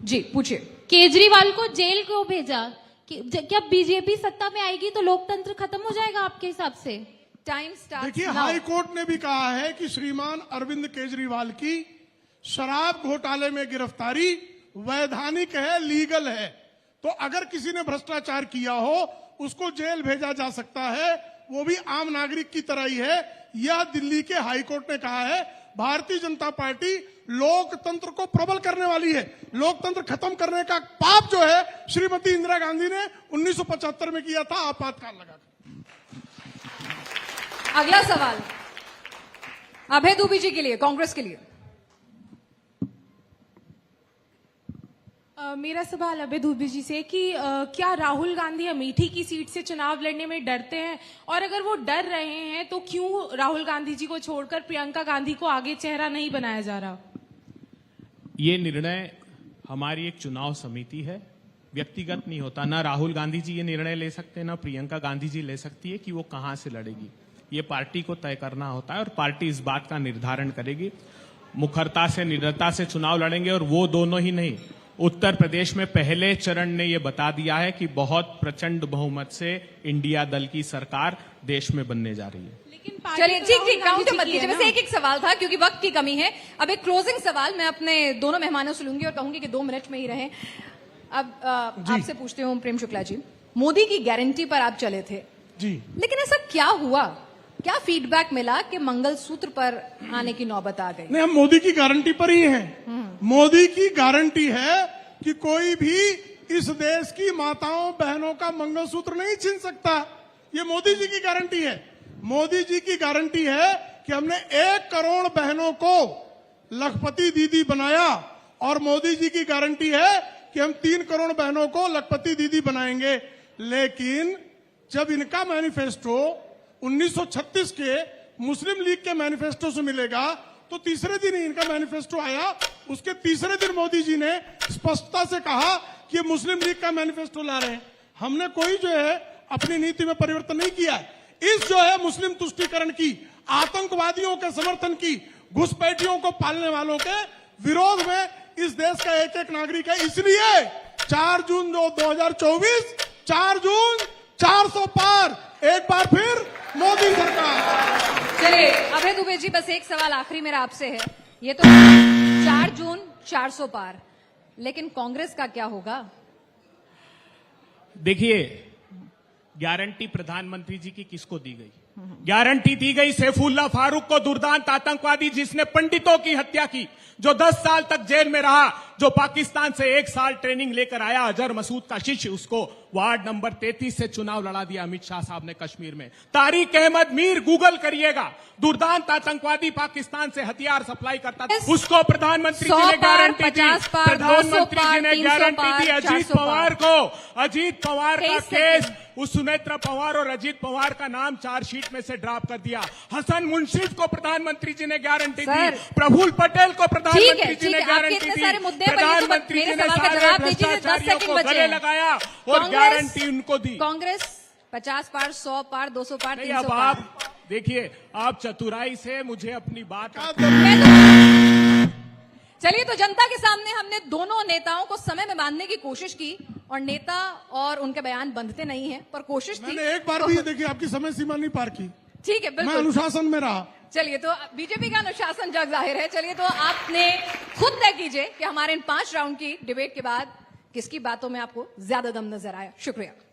जी पूछिए। केजरीवाल को जेल क्यों भेजा? क्या बीजेपी सत्ता में आएगी तो लोकतंत्र खत्म हो जाएगा आपके हिसाब से? Time start. देखिए, हाई कोर्ट ने भी कहा है कि श्रीमान अरविंद केजरीवाल की शराब घोटाले में गिरफ्तारी वैधानिक है, लीगल है। तो अगर किसी ने भ्रष्टाचार किया हो उसको जेल भेजा जा सकता है, वो भी आम नागरिक की तरह ही है। यह दिल्ली के हाई कोर्ट ने कहा है। भारतीय जनता पार्टी लोकतंत्र को प्रबल करने वाली है। लोकतंत्र खत्म करने का पाप जो है श्रीमती इंदिरा गांधी ने 1975 में किया था, आपातकाल लगाकर। अगला सवाल अभय दुबे जी के लिए, कांग्रेस के लिए। मेरा सवाल अभय दुबे जी से कि क्या राहुल गांधी अमेठी की सीट से चुनाव लड़ने में डरते हैं, और अगर वो डर रहे हैं तो क्यों राहुल गांधी जी को छोड़कर प्रियंका गांधी को आगे चेहरा नहीं बनाया जा रहा? ये निर्णय हमारी एक चुनाव समिति है, व्यक्तिगत नहीं होता। ना राहुल गांधी जी ये निर्णय ले सकते हैं, ना प्रियंका गांधी जी ले सकती है कि वो कहां से लड़ेगी। ये पार्टी को तय करना होता है और पार्टी इस बात का निर्धारण करेगी। मुखरता से, निडरता से चुनाव लड़ेंगे। और वो दोनों ही नहीं, उत्तर प्रदेश में पहले चरण ने यह बता दिया है कि बहुत प्रचंड बहुमत से इंडिया दल की सरकार देश में बनने जा रही है। चलिए ठीक, काउंट मत कीजिए। वैसे एक सवाल था क्योंकि वक्त की कमी है। अब एक क्लोजिंग सवाल मैं अपने दोनों मेहमानों से लूंगी और कहूंगी कि 2 मिनट में ही रहें। अब आपसे पूछते हूँ प्रेम शुक्ला जी, मोदी की गारंटी पर आप चले थे जी, लेकिन ऐसा क्या हुआ, क्या फीडबैक मिला कि मंगलसूत्र पर आने की नौबत आ गई? नहीं, हम मोदी की गारंटी पर ही हैं। मोदी की गारंटी है कि कोई भी इस देश की माताओं बहनों का मंगलसूत्र नहीं छीन सकता। ये मोदी जी की गारंटी है। मोदी जी की गारंटी है कि हमने 1 करोड़ बहनों को लखपति दीदी बनाया, और मोदी जी की गारंटी है कि हम 3 करोड़ बहनों को लखपति दीदी बनाएंगे। लेकिन जब इनका मैनिफेस्टो 1936 के मुस्लिम लीग के मैनिफेस्टो से मिलेगा तो तीसरे दिन ही इनका मैनिफेस्टो आया। उसके तीसरे दिन मोदी जी ने स्पष्टता से कहा कि मुस्लिम लीग का मैनिफेस्टो ला रहे हैं। हमने कोई जो है अपनी नीति में परिवर्तन नहीं किया है। इस जो है मुस्लिम तुष्टीकरण की, आतंकवादियों के समर्थन की, घुसपैठियों को पालने वालों के विरोध में इस देश का एक एक नागरिक है। इसलिए 4 जून 2024, 4 जून 400 पार, एक बार फिर मोदी सरकार। चलिए अभय दुबे जी, बस एक सवाल आखिरी मेरा आपसे है। ये तो 4 जून 400 पार, लेकिन कांग्रेस का क्या होगा? देखिए, गारंटी प्रधानमंत्री जी की किसको दी गई? गारंटी दी गई सैफुल्लाह फारूक को, दुर्दांत आतंकवादी जिसने पंडितों की हत्या की, जो 10 साल तक जेल में रहा, जो पाकिस्तान से 1 साल ट्रेनिंग लेकर आया, अजहर मसूद का शिष्य। उसको वार्ड नंबर 33 से चुनाव लड़ा दिया अमित शाह साहब ने कश्मीर में। तारिक अहमद मीर, गूगल करिएगा, दुर्दांत आतंकवादी पाकिस्तान से हथियार सप्लाई करता था, उसको प्रधानमंत्री जी ने गारंटी दी। प्रधानमंत्री जी ने गारंटी दी अजीत पवार को। अजीत पवार का केस, उस सुनेत्रा पवार और अजीत पवार का नाम चार्जशीट में से ड्रॉप कर दिया। हसन मुंशिफ को प्रधानमंत्री जी ने गारंटी दी। प्रफुल्ल पटेल को प्रधानमंत्री जी ने गारंटी दी। प्रधानमंत्री जी ने सारे भ्रष्टाचारियों को गले लगाया और गारंटी उनको दी। कांग्रेस 50 पार, 100 पार, 200 पार, 300 अब पार। आप देखिए, आप चतुराई से मुझे अपनी बात। चलिए, तो जनता के सामने हमने दोनों नेताओं को समय में बांधने की कोशिश की, और नेता और उनके बयान बंधते नहीं हैं, पर कोशिश थी। मैंने एक बार भी देखिए आपकी समय सीमा नहीं पार की। ठीक है, मैं बिल्कुल अनुशासन में रहा। चलिए, तो बीजेपी का अनुशासन जग जाहिर है। चलिए, तो आपने खुद तय कीजिए कि हमारे इन 5 राउंड की डिबेट के बाद किसकी बातों में आपको ज्यादा दम नजर आया। शुक्रिया।